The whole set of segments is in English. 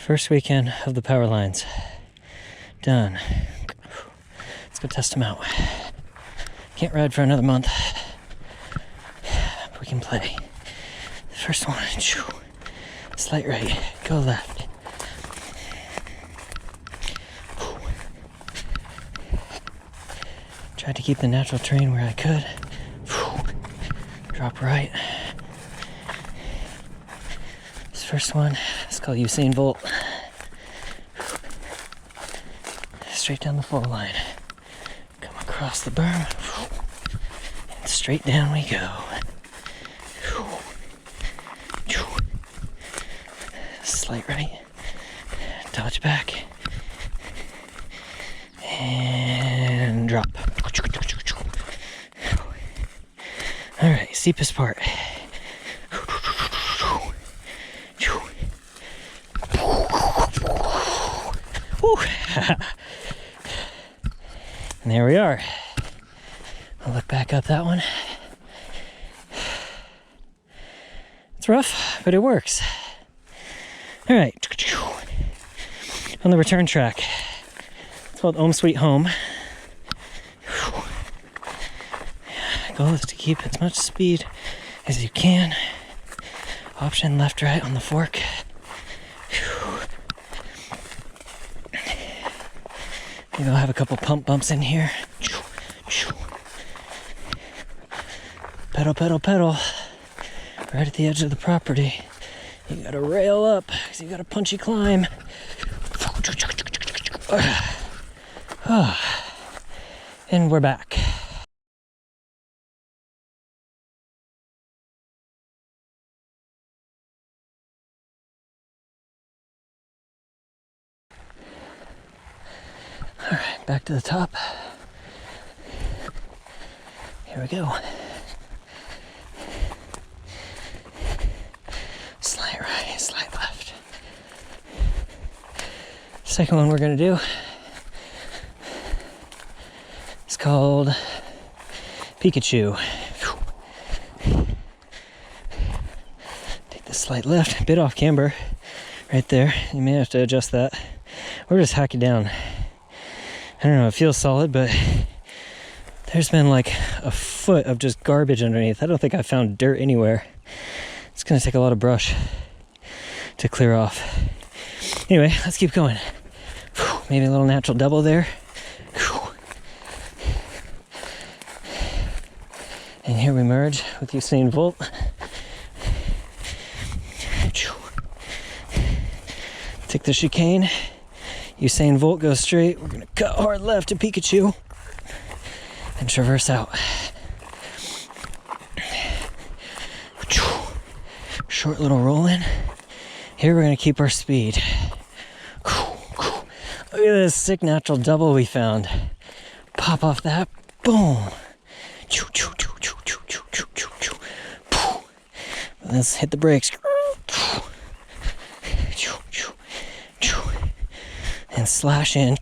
First weekend of the power lines. Done. Let's go test them out. Can't ride for another month. But we can play. The first one. Slight right. Go left. Tried to keep the natural terrain where I could. Drop right. This first one is called Usain Volt. Straight down the fall line. Come across the berm. And straight down we go. Slight right. Dodge back. And drop. Alright, steepest part. And there we are. I'll look back up that one. It's rough, but it works. Alright. On the return track. It's called Ohm Sweet Home. Goal is to keep as much speed as you can. Option left, right on the fork. Maybe I'll have a couple pump bumps in here. Pedal, pedal, pedal. Right at the edge of the property. You gotta rail up because you got a punchy climb. And we're back. All right, back to the top. Here we go. Slight right, slight left. Second one we're gonna do is called Pikachu. Take the slight left, bit off camber right there. You may have to adjust that. Or just hack it down. I don't know, it feels solid, but there's been like a foot of just garbage underneath. I don't think I found dirt anywhere. It's gonna take a lot of brush to clear off. Anyway, let's keep going. Maybe a little natural double there. And here we merge with Usain Volt. Take the chicane. Usain Volt goes straight. We're gonna cut hard left to Pikachu and traverse out. Short little roll in. Here we're gonna keep our speed. Look at this sick natural double we found. Pop off that. Boom. Let's hit the brakes. And slash in.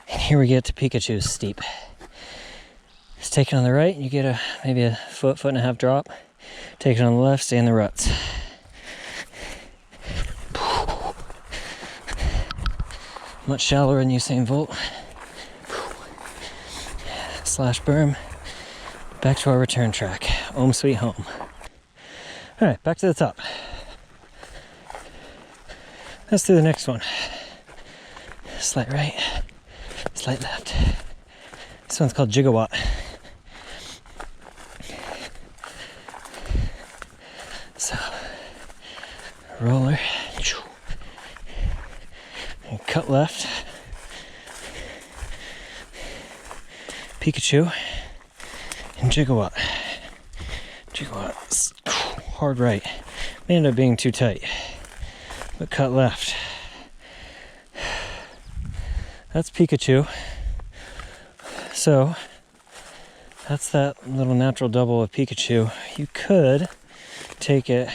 And here we get to Pikachu's steep. Just take it on the right, you get maybe a foot and a half drop. Take it on the left, stay in the ruts. Much shallower than Usain Volt. Slash berm. Back to our return track. Ohm Sweet Home. Alright, back to the top. Let's do the next one. Slight right, slight left. This one's called Jigawatt. So, roller, and cut left. Pikachu and Jigawatt. Jigawatt, hard right. May end up being too tight. But cut left. That's Pikachu. So that's that little natural double of Pikachu. You could take it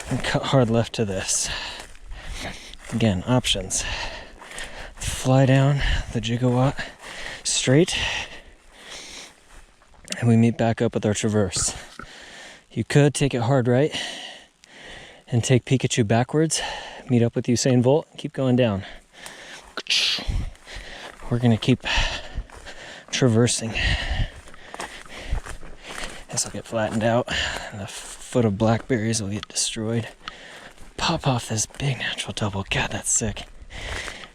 and cut hard left to this. Again, options. Fly down the Jigawatt straight, and we meet back up with our traverse. You could take it hard right and take Pikachu backwards, meet up with Usain Volt, and keep going down. We're gonna keep traversing. This will get flattened out, and the foot of blackberries will get destroyed. Pop off this big natural double. God, that's sick.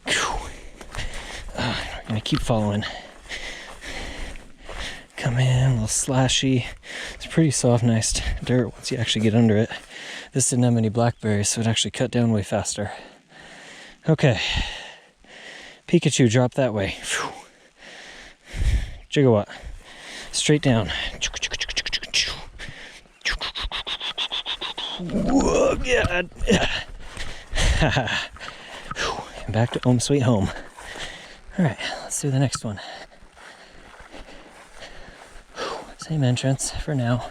We're gonna keep following. Come in, a little slashy. It's pretty soft, nice dirt once you actually get under it. This didn't have any blackberries, so it actually cut down way faster. Okay. Pikachu, drop that way. Jigawatt. Straight down. Whoa, God. And back to Ohm Sweet Home. Alright, let's do the next one. Same entrance for now.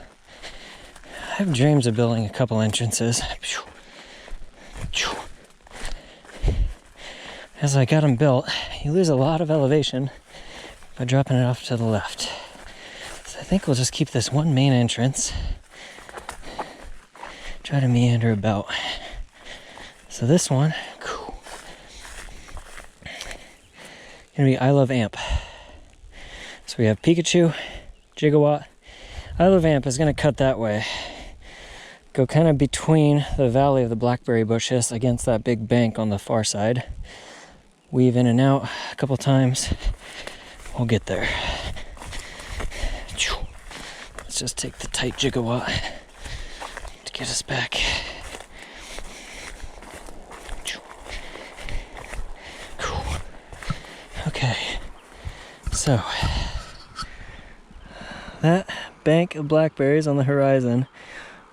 I have dreams of building a couple entrances. As I got them built, you lose a lot of elevation by dropping it off to the left. So I think we'll just keep this one main entrance. Try to meander about. So this one, gonna be I Love Amp. So we have Pikachu, Jigawatt. I Love Amp is gonna cut that way. Go kind of between the valley of the blackberry bushes against that big bank on the far side. Weave in and out a couple times. We'll get there. Let's just take the tight Jigawatt to get us back. Okay, so that bank of blackberries on the horizon,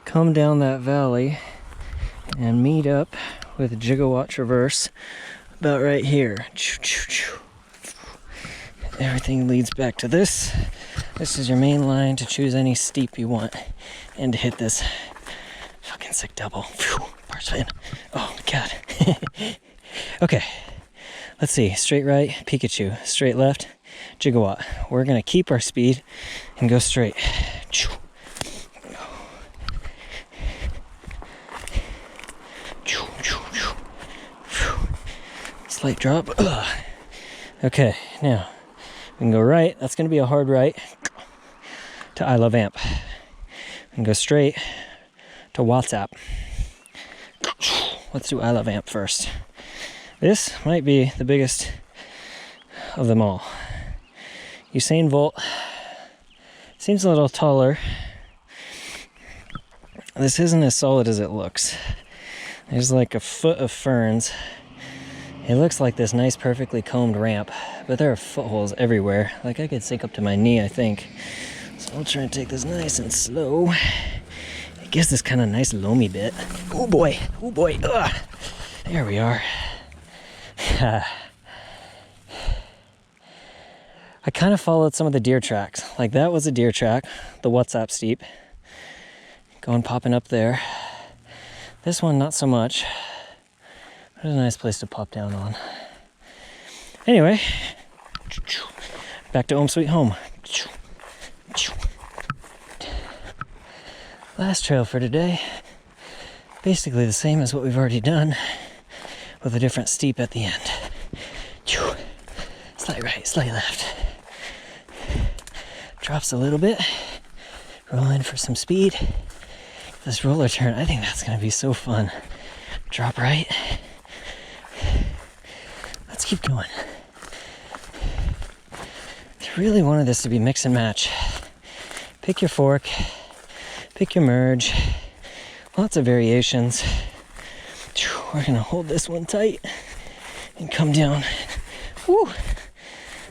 come down that valley and meet up with Jigawatt Traverse about right here. Everything leads back to this. This is your main line to choose any steep you want and to hit this fucking sick double. Bar spin. Oh my God. Okay, let's see. Straight right, Pikachu. Straight left, Jigawatt. We're gonna keep our speed and go straight. Slight drop. Okay, now we can go right. That's going to be a hard right to I Love Amp. We can go straight to WhatsApp. Let's do I Love Amp first. This might be the biggest of them all. Usain Volt seems a little taller. This isn't as solid as it looks. There's like a foot of ferns. It looks like this nice, perfectly combed ramp, but there are footholds everywhere. Like I could sink up to my knee, I think. So I'll try and take this nice and slow. It gives this kind of nice loamy bit. Oh boy, oh boy. Ugh. There we are. I kind of followed some of the deer tracks. Like that was a deer track, the WhatsApp steep. Going popping up there. This one, not so much. But it's a nice place to pop down on. Anyway, back to Ohm Sweet Home. Last trail for today. Basically the same as what we've already done, with a different steep at the end. Slight right, slight left. Drops a little bit. Roll in for some speed. This roller turn, I think that's going to be so fun. Drop right. Let's keep going. I really wanted this to be mix and match. Pick your fork, pick your merge, lots of variations. We're going to hold this one tight and come down. Woo!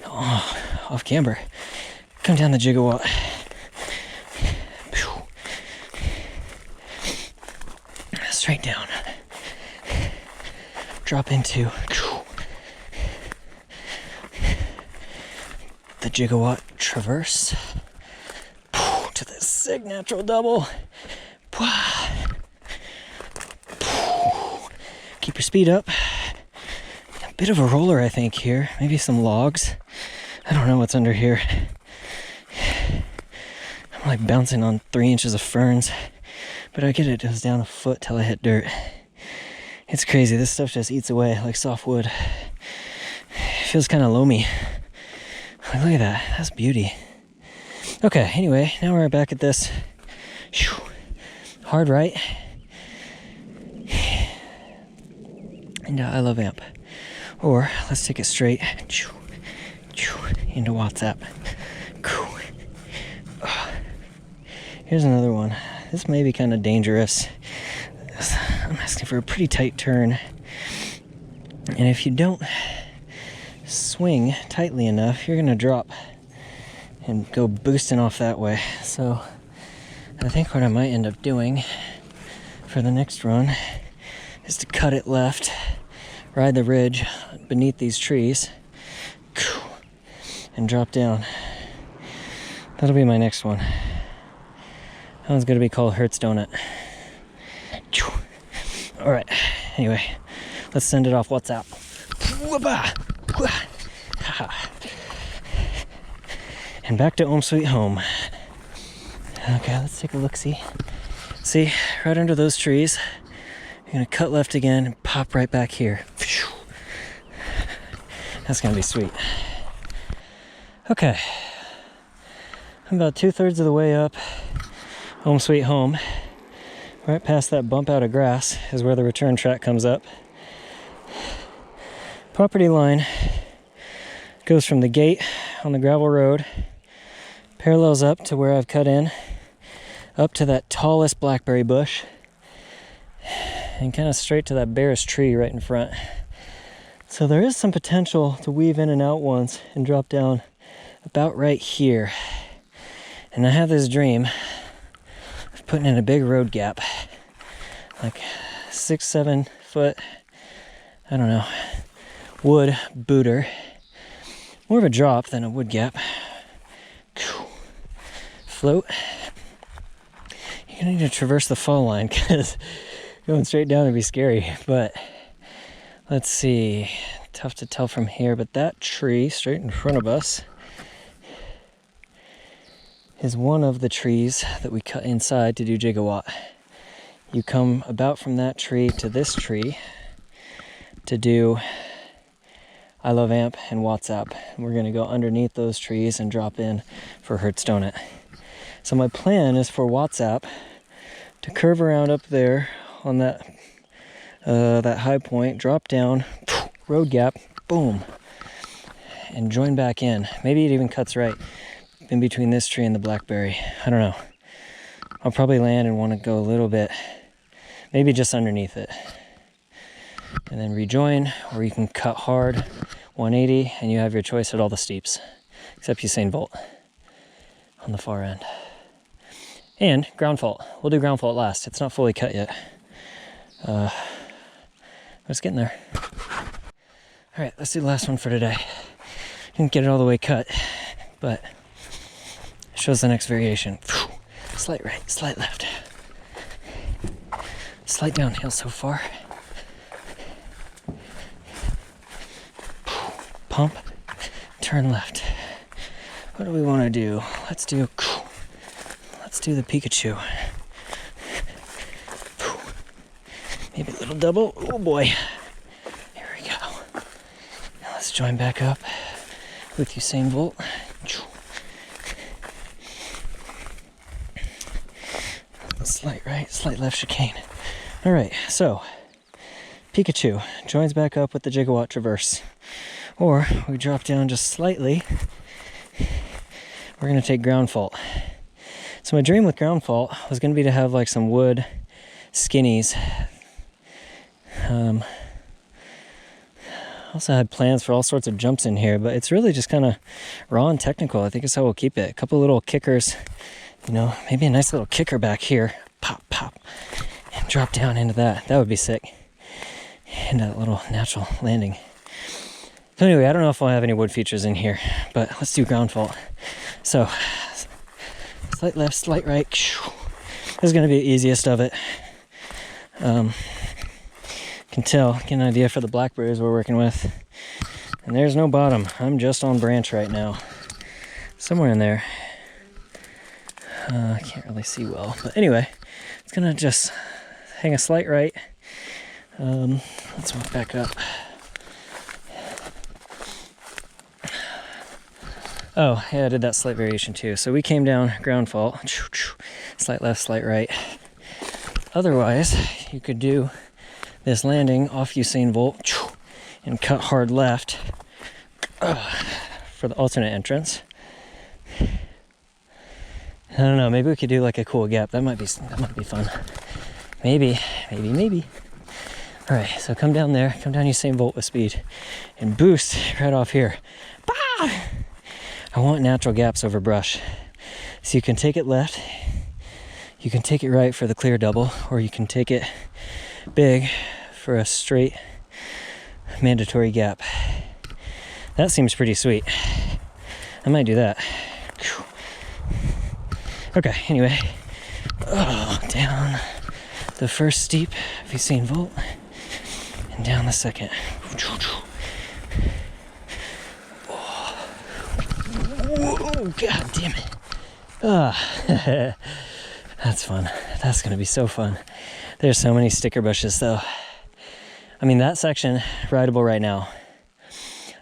Oh, off camber. Come down the Jigawatt. Straight down. Drop into the Jigawatt Traverse to the sick natural double. Keep your speed up. A bit of a roller, I think, here. Maybe some logs. I don't know what's under here. I'm like bouncing on 3 inches of ferns. but I get it goes down a foot till I hit dirt. It's crazy. This stuff just eats away like soft wood. It feels kind of loamy. Like, look at that. That's beauty. Okay, anyway, now we're back at this. Hard right. And I love amp. Or let's take it straight into WhatsApp. Here's another one. This may be kind of dangerous. I'm asking for a pretty tight turn. And if you don't swing tightly enough, you're gonna drop and go boosting off that way. So I think what I might end up doing for the next run is to cut it left, ride the ridge beneath these trees, and drop down. That'll be my next one. That one's gonna be called Hertz Donut. All right, anyway, let's send it off WhatsApp. And back to Ohm Sweet Home. Okay, let's take a look-see. See, right under those trees, you're gonna cut left again and pop right back here. That's gonna be sweet. Okay, I'm about 2/3 of the way up Ohm Sweet Home. Right past that bump out of grass is where the return track comes up. Property line goes from the gate on the gravel road, parallels up to where I've cut in, up to that tallest blackberry bush, and kind of straight to that barest tree right in front. So there is some potential to weave in and out once and drop down about right here. And I have this dream of putting in a big road gap, like 6-7 foot, I don't know, wood booter. More of a drop than a wood gap. Float. You're gonna need to traverse the fall line because going straight down would be scary. But let's see. Tough to tell from here, but that tree straight in front of us is one of the trees that we cut inside to do Jigawatt. You come about from that tree to this tree to do I Love Amp and WhatsApp. And we're gonna go underneath those trees and drop in for Hertz Donut. So my plan is for WhatsApp to curve around up there on that high point, drop down, road gap, boom, and join back in. Maybe it even cuts right in between this tree and the blackberry. I don't know. I'll probably land and want to go a little bit, maybe just underneath it. And then rejoin, or you can cut hard 180 and you have your choice at all the steeps, except Usain Volt on the far end. And ground fault. We'll do ground fault last. It's not fully cut yet. But it's getting there. All right, let's do the last one for today. Didn't get it all the way cut, but it shows the next variation. Slight right, slight left. Slight downhill so far. Pump, turn left. What do we want to do? Let's do the Pikachu. Maybe a little double. Oh boy. Here we go. Now let's join back up with Usain Volt. Slight right, slight left chicane. All right, so Pikachu joins back up with the Jigawatt traverse. Or we drop down just slightly. We're gonna take ground fault. So my dream with ground fault was gonna be to have like some wood skinnies. I also had plans for all sorts of jumps in here, but it's really just kind of raw and technical. I think it's how we'll keep it. A couple little kickers, you know, maybe a nice little kicker back here. Pop, pop, and drop down into that. That would be sick. And a little natural landing. So anyway, I don't know if we'll have any wood features in here, but let's do ground fault. So, slight left, slight right. This is going to be the easiest of it. Can tell, get an idea for the blackberries we're working with. And there's no bottom. I'm just on branch right now. Somewhere in there. I can't really see well. But anyway, It's gonna just hang a slight right. Let's walk back up. Oh, yeah, I did that slight variation too. So we came down ground fault, slight left, slight right. Otherwise, you could do this landing off Usain Volt and cut hard left for the alternate entrance. I don't know, maybe we could do like a cool gap. That might be fun. Maybe. All right, so come down there, come down Usain Volt with speed and boost right off here. Bah! I want natural gaps over brush. So you can take it left, you can take it right for the clear double, or you can take it big for a straight mandatory gap. That seems pretty sweet. I might do that. Okay, anyway. Down the first steep of Usain Volt and down the second. Whoa, god damn it. That's fun. That's gonna be so fun. There's so many sticker bushes though. I mean, that section, rideable right now.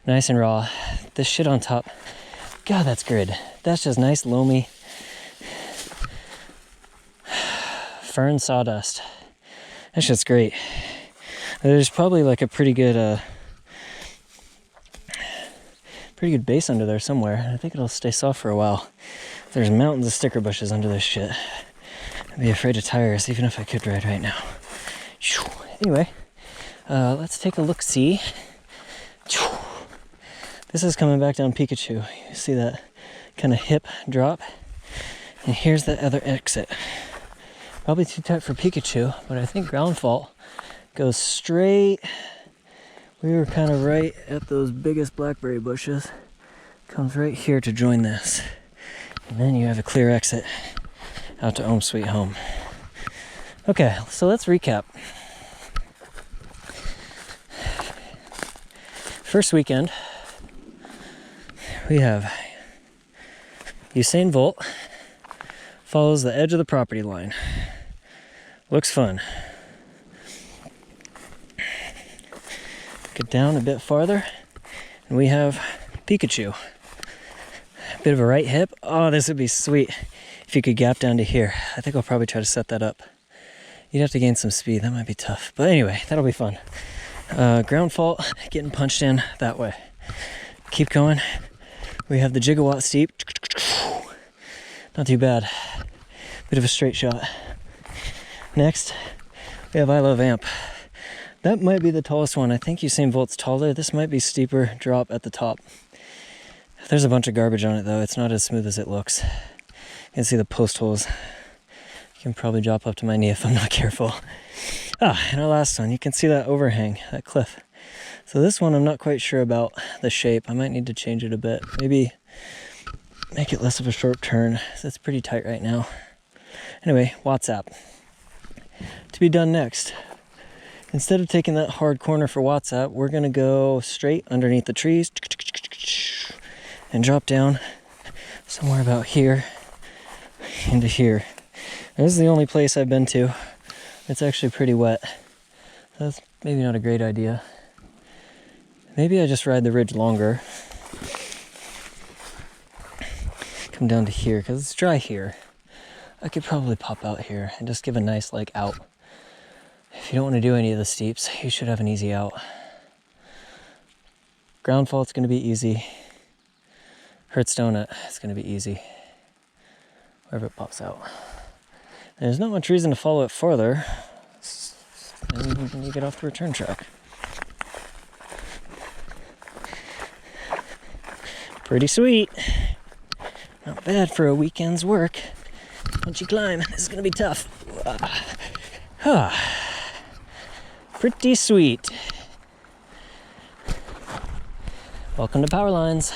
Nice and raw. This shit on top, god, that's good. That's just nice, loamy fern sawdust. That shit's great. There's probably like a pretty good base under there somewhere. I think it'll stay soft for a while. There's mountains of sticker bushes under this shit. I'd be afraid of tires, even if I could ride right now. Anyway, let's take a look-see. This is coming back down Pikachu. You see that kind of hip drop? And here's the other exit. Probably too tight for Pikachu, but I think ground fault goes straight. We were kind of right at those biggest blackberry bushes. Comes right here to join this. And then you have a clear exit out to Ohm Sweet Home. Okay, so let's recap. First weekend, we have Usain Volt follows the edge of the property line. Looks fun. Get down a bit farther, and we have Pikachu. Bit of a right hip. Oh, this would be sweet if you could gap down to here. I think I'll probably try to set that up. You'd have to gain some speed. That might be tough. But anyway, that'll be fun. Ground fault, getting punched in that way. Keep going. We have the Jigawatt steep. Not too bad. Bit of a straight shot. Next, we have I Love Amp. That might be the tallest one. I think Usain Volt's taller. This might be steeper drop at the top. There's a bunch of garbage on it though. It's not as smooth as it looks. You can see the post holes. You can probably drop up to my knee if I'm not careful. And our last one, you can see that overhang, that cliff. So this one I'm not quite sure about the shape. I might need to change it a bit. Maybe make it less of a short turn. It's pretty tight right now. Anyway, WhatsApp. To be done next. Instead of taking that hard corner for WhatsApp, we're gonna go straight underneath the trees and drop down somewhere about here into here. This is the only place I've been to. It's actually pretty wet. That's maybe not a great idea. Maybe I just ride the ridge longer. Come down to here, because it's dry here. I could probably pop out here and just give a nice like out. If you don't want to do any of the steeps, you should have an easy out. Ground fault's going to be easy. Hertz Donut, it's going to be easy. Wherever it pops out. There's not much reason to follow it farther. And you get off the return track. Pretty sweet. Not bad for a weekend's work. Once you climb, this is going to be tough. Pretty sweet. Welcome to Power Lines.